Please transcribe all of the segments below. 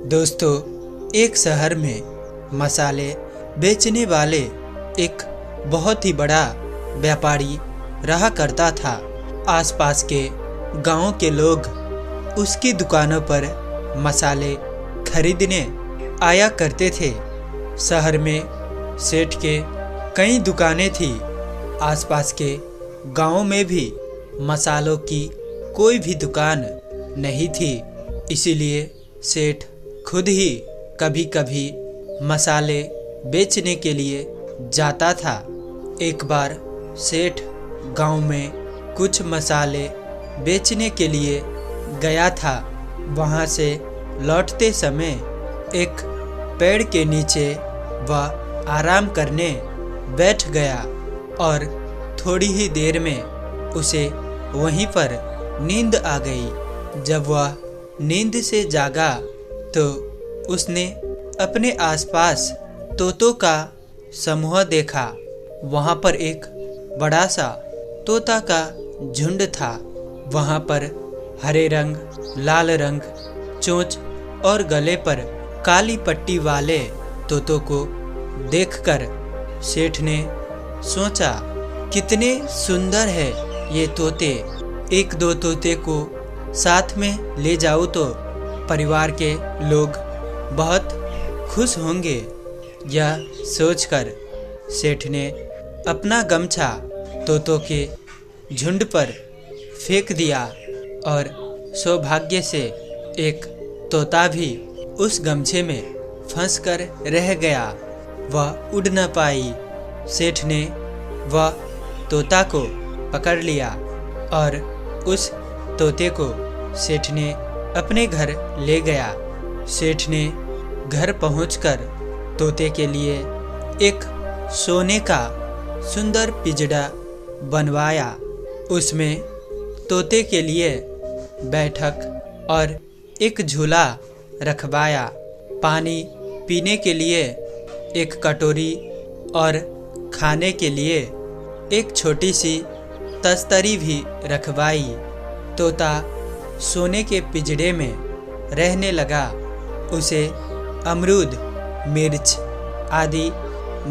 दोस्तों, एक शहर में मसाले बेचने वाले एक बहुत ही बड़ा व्यापारी रहा करता था। आसपास के गांव के लोग उसकी दुकानों पर मसाले खरीदने आया करते थे। शहर में सेठ के कई दुकानें थी। आसपास के गांवों में भी मसालों की कोई भी दुकान नहीं थी। इसीलिए सेठ खुद ही कभी कभी मसाले बेचने के लिए जाता था। एक बार सेठ गांव में कुछ मसाले बेचने के लिए गया था। वहां से लौटते समय एक पेड़ के नीचे वह आराम करने बैठ गया और थोड़ी ही देर में उसे वहीं पर नींद आ गई। जब वह नींद से जागा तो उसने अपने आसपास तोतों का समूह देखा। वहाँ पर एक बड़ा सा तोता का झुंड था। वहाँ पर हरे रंग, लाल रंग, चोंच और गले पर काली पट्टी वाले तोतों को देखकर सेठ ने सोचा, कितने सुंदर है ये तोते। एक दो तोते को साथ में ले जाऊं तो परिवार के लोग बहुत खुश होंगे। यह सोचकर सेठ ने अपना गमछा तोतों के झुंड पर फेंक दिया और सौभाग्य से एक तोता भी उस गमछे में फंसकर रह गया। वह उड़ न पाई। सेठ ने वह तोता को पकड़ लिया और उस तोते को सेठ ने अपने घर ले गया। सेठ ने घर पहुंचकर तोते के लिए एक सोने का सुंदर पिंजड़ा बनवाया। उसमें तोते के लिए बैठक और एक झूला रखवाया। पानी पीने के लिए एक कटोरी और खाने के लिए एक छोटी सी तस्तरी भी रखवाई। तोता सोने के पिंजड़े में रहने लगा। उसे अमरूद, मिर्च आदि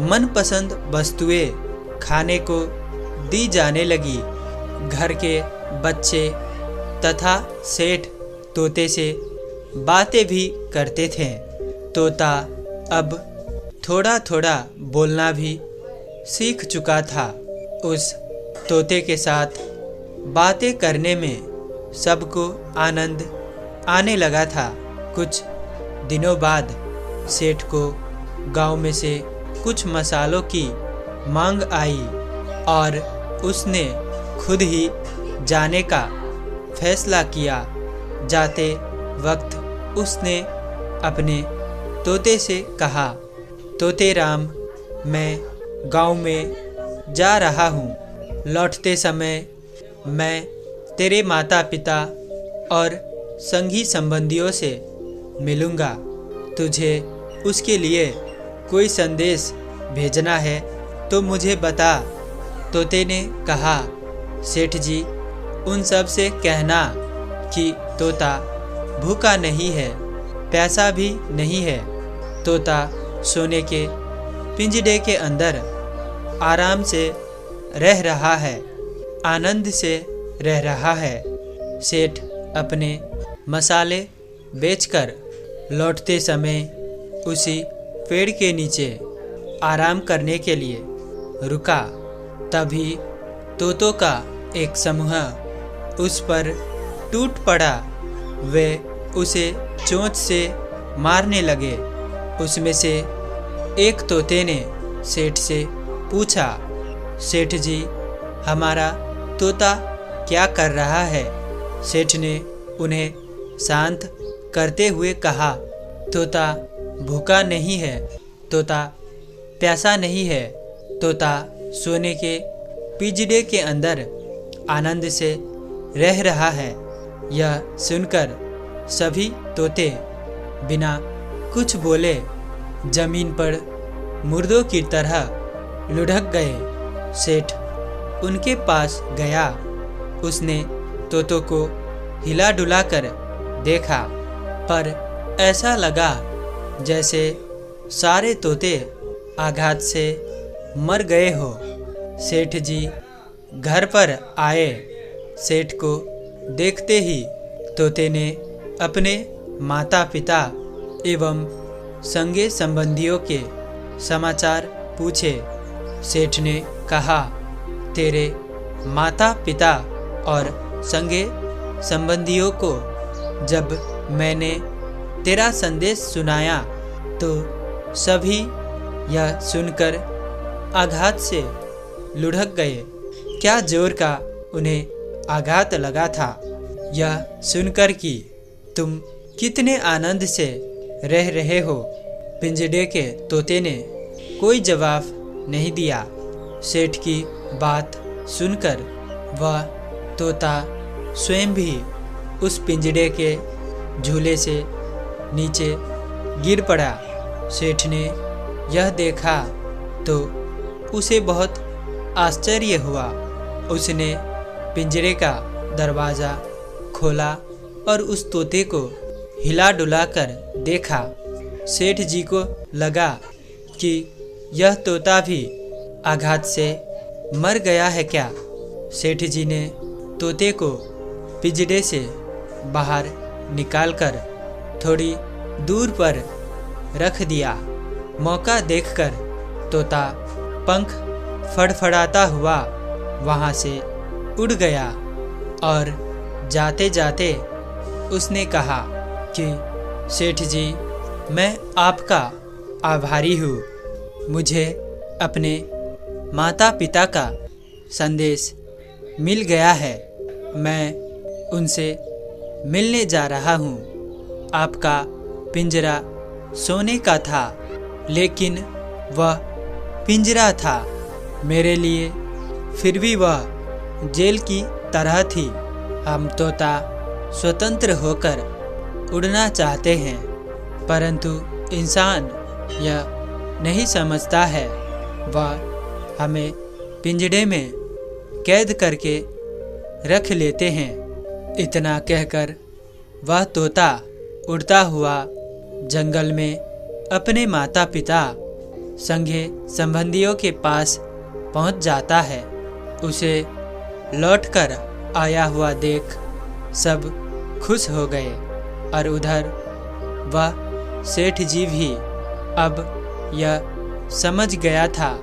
मनपसंद वस्तुएं खाने को दी जाने लगी। घर के बच्चे तथा सेठ तोते से बातें भी करते थे। तोता अब थोड़ा थोड़ा बोलना भी सीख चुका था। उस तोते के साथ बातें करने में सबको आनंद आने लगा था। कुछ दिनों बाद सेठ को गांव में से कुछ मसालों की मांग आई और उसने खुद ही जाने का फैसला किया। जाते वक्त उसने अपने तोते से कहा, तोते राम, मैं गांव में जा रहा हूँ। लौटते समय मैं तेरे माता पिता और संगी संबंधियों से मिलूँगा। तुझे उसके लिए कोई संदेश भेजना है तो मुझे बता। तोते ने कहा, सेठ जी, उन सब से कहना कि तोता भूखा नहीं है, प्यासा भी नहीं है। तोता सोने के पिंजड़े के अंदर आराम से रह रहा है, आनंद से रह रहा है। सेठ अपने मसाले बेचकर लौटते समय उसी पेड़ के नीचे आराम करने के लिए रुका। तभी तोतों का एक समूह उस पर टूट पड़ा। वे उसे चोंच से मारने लगे। उसमें से एक तोते ने सेठ से पूछा, सेठ जी, हमारा तोता क्या कर रहा है? सेठ ने उन्हें शांत करते हुए कहा, तोता भूखा नहीं है, तोता प्यासा नहीं है, तोता सोने के पिंजड़े के अंदर आनंद से रह रहा है। यह सुनकर सभी तोते बिना कुछ बोले जमीन पर मुर्दों की तरह लुढ़क गए। सेठ उनके पास गया। उसने तोतों को हिला डुला कर देखा, पर ऐसा लगा जैसे सारे तोते आघात से मर गए हो। सेठ जी घर पर आए। सेठ को देखते ही तोते ने अपने माता पिता एवं संगे संबंधियों के समाचार पूछे। सेठ ने कहा, तेरे माता पिता और संगे संबंधियों को जब मैंने तेरा संदेश सुनाया तो सभी यह सुनकर आघात से लुढ़क गए। क्या जोर का उन्हें आघात लगा था यह सुनकर कि तुम कितने आनंद से रह रहे हो। पिंजड़े के तोते ने कोई जवाब नहीं दिया। सेठ की बात सुनकर वह तोता स्वयं भी उस पिंजड़े के झूले से नीचे गिर पड़ा। सेठ ने यह देखा तो उसे बहुत आश्चर्य हुआ। उसने पिंजरे का दरवाज़ा खोला और उस तोते को हिला डुला कर देखा। सेठ जी को लगा कि यह तोता भी आघात से मर गया है क्या। सेठ जी ने तोते को पिंजरे से बाहर निकालकर थोड़ी दूर पर रख दिया। मौका देखकर तोता पंख फड़फड़ाता हुआ वहाँ से उड़ गया और जाते जाते उसने कहा कि सेठ जी, मैं आपका आभारी हूँ। मुझे अपने माता पिता का संदेश मिल गया है। मैं उनसे मिलने जा रहा हूँ। आपका पिंजरा सोने का था, लेकिन वह पिंजरा था मेरे लिए, फिर भी वह जेल की तरह थी। हम तोता स्वतंत्र होकर उड़ना चाहते हैं, परंतु इंसान यह नहीं समझता है। वह हमें पिंजड़े में कैद करके रख लेते हैं। इतना कहकर वह तोता उड़ता हुआ जंगल में अपने माता पिता संगे संबंधियों के पास पहुंच जाता है। उसे लौटकर आया हुआ देख सब खुश हो गए और उधर वह सेठ जी भी अब यह समझ गया था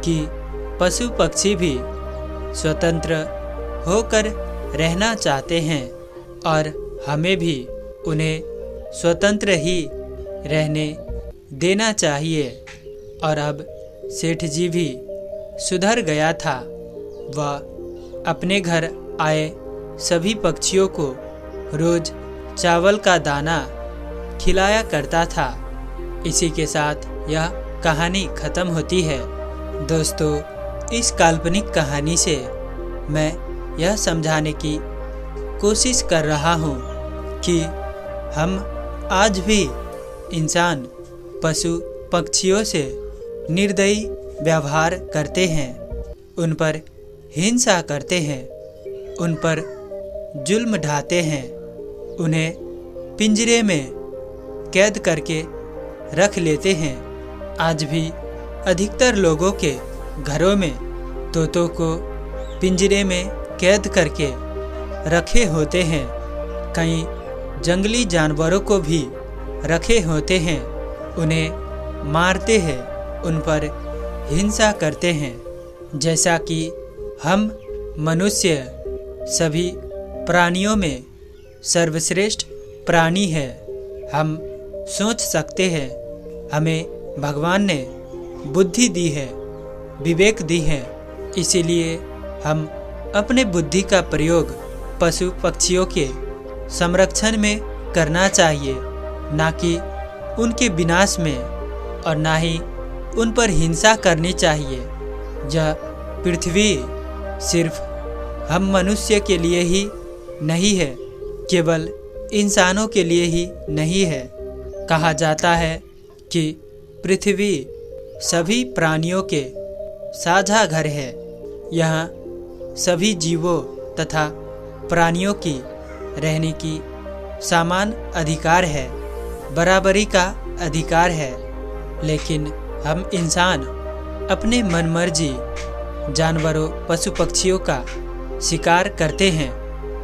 कि पशु पक्षी भी स्वतंत्र होकर रहना चाहते हैं और हमें भी उन्हें स्वतंत्र ही रहने देना चाहिए। और अब सेठ जी भी सुधर गया था। वह अपने घर आए सभी पक्षियों को रोज चावल का दाना खिलाया करता था। इसी के साथ यह कहानी खत्म होती है। दोस्तों, इस काल्पनिक कहानी से मैं यह समझाने की कोशिश कर रहा हूँ कि हम आज भी इंसान पशु पक्षियों से निर्दयी व्यवहार करते हैं, उन पर हिंसा करते हैं, उन पर जुल्म ढाते हैं, उन्हें पिंजरे में कैद करके रख लेते हैं। आज भी अधिकतर लोगों के घरों में तोतों को पिंजरे में कैद करके रखे होते हैं। कई जंगली जानवरों को भी रखे होते हैं, उन्हें मारते हैं, उन पर हिंसा करते हैं। जैसा कि हम मनुष्य सभी प्राणियों में सर्वश्रेष्ठ प्राणी है, हम सोच सकते हैं। हमें भगवान ने बुद्धि दी है, विवेक दी है, इसीलिए हम अपने बुद्धि का प्रयोग पशु पक्षियों के संरक्षण में करना चाहिए, ना कि उनके विनाश में, और ना ही उन पर हिंसा करनी चाहिए। यह पृथ्वी सिर्फ हम मनुष्य के लिए ही नहीं है, केवल इंसानों के लिए ही नहीं है। कहा जाता है कि पृथ्वी सभी प्राणियों के साझा घर है। यहाँ सभी जीवों तथा प्राणियों की रहने की समान अधिकार है। बराबरी का अधिकार है, लेकिन हम इंसान अपने मनमर्जी जानवरों पशु पक्षियों का शिकार करते हैं,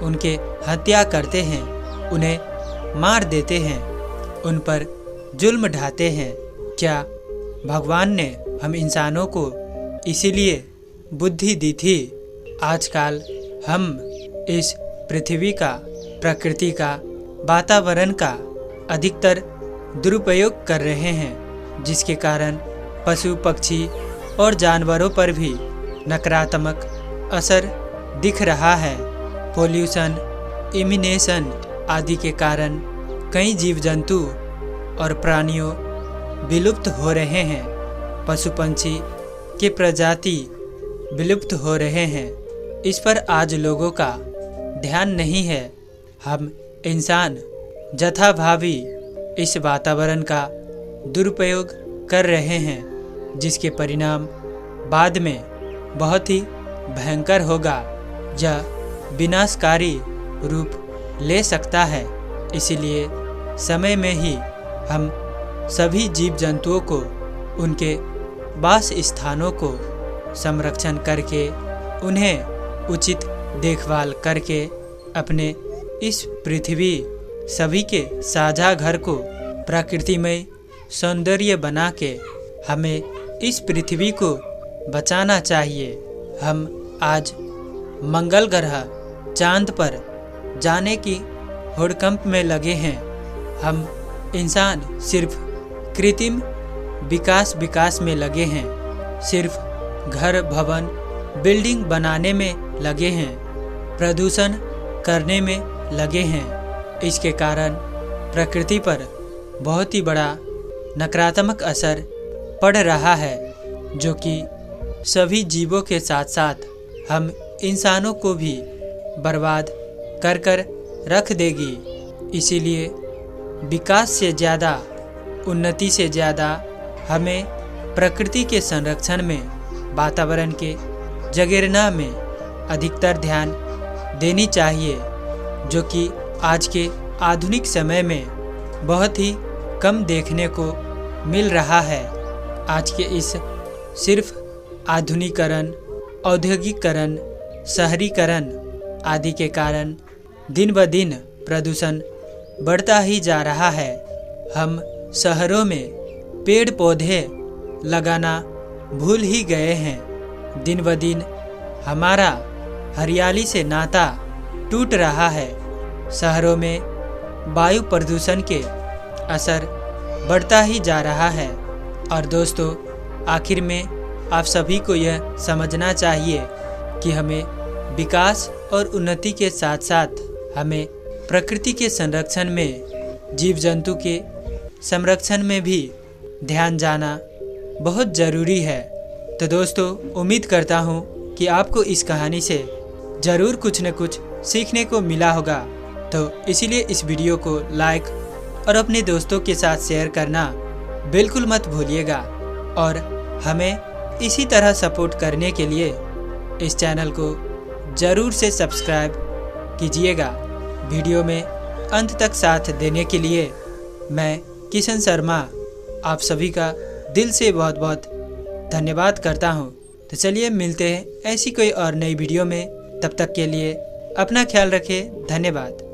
उनके हत्या करते हैं, उन्हें मार देते हैं, उन पर जुल्म ढाते हैं। क्या भगवान ने हम इंसानों को इसीलिए बुद्धि दी थी? आजकल हम इस पृथ्वी का, प्रकृति का, वातावरण का अधिकतर दुरुपयोग कर रहे हैं, जिसके कारण पशु पक्षी और जानवरों पर भी नकारात्मक असर दिख रहा है। पोल्यूशन, इमिनेशन आदि के कारण कई जीव जंतु और प्राणियों विलुप्त हो रहे हैं। पशु पंछी के प्रजाति विलुप्त हो रहे हैं। इस पर आज लोगों का ध्यान नहीं है। हम इंसान जथाभावी इस वातावरण का दुरुपयोग कर रहे हैं, जिसके परिणाम बाद में बहुत ही भयंकर होगा। यह विनाशकारी रूप ले सकता है। इसीलिए समय में ही हम सभी जीव जंतुओं को उनके वास स्थानों को संरक्षण करके, उन्हें उचित देखभाल करके अपने इस पृथ्वी सभी के साझा घर को प्रकृतिमय सौंदर्य बना के हमें इस पृथ्वी को बचाना चाहिए। हम आज मंगल ग्रह, चांद पर जाने की हुड़कंप में लगे हैं। हम इंसान सिर्फ कृत्रिम विकास में लगे हैं, सिर्फ घर, भवन, बिल्डिंग बनाने में लगे हैं, प्रदूषण करने में लगे हैं। इसके कारण प्रकृति पर बहुत ही बड़ा नकारात्मक असर पड़ रहा है, जो कि सभी जीवों के साथ साथ हम इंसानों को भी बर्बाद कर रख देगी। इसीलिए विकास से ज़्यादा, उन्नति से ज़्यादा हमें प्रकृति के संरक्षण में, वातावरण के जगेरना में अधिकतर ध्यान देनी चाहिए, जो कि आज के आधुनिक समय में बहुत ही कम देखने को मिल रहा है। आज के इस सिर्फ आधुनिकीकरण, औद्योगिकरण, शहरीकरण आदि के कारण दिन ब दिन प्रदूषण बढ़ता ही जा रहा है। हम शहरों में पेड़ पौधे लगाना भूल ही गए हैं। दिन ब दिन हमारा हरियाली से नाता टूट रहा है। शहरों में वायु प्रदूषण के असर बढ़ता ही जा रहा है। और दोस्तों, आखिर में आप सभी को यह समझना चाहिए कि हमें विकास और उन्नति के साथ साथ हमें प्रकृति के संरक्षण में, जीव जंतु के संरक्षण में भी ध्यान जाना बहुत ज़रूरी है। तो दोस्तों, उम्मीद करता हूँ कि आपको इस कहानी से ज़रूर कुछ न कुछ सीखने को मिला होगा। तो इसीलिए इस वीडियो को लाइक और अपने दोस्तों के साथ शेयर करना बिल्कुल मत भूलिएगा। और हमें इसी तरह सपोर्ट करने के लिए इस चैनल को ज़रूर से सब्सक्राइब कीजिएगा। वीडियो में अंत तक साथ देने के लिए मैं किशन शर्मा आप सभी का दिल से बहुत बहुत धन्यवाद करता हूँ। तो चलिए मिलते हैं ऐसी कोई और नई वीडियो में। तब तक के लिए अपना ख्याल रखें। धन्यवाद।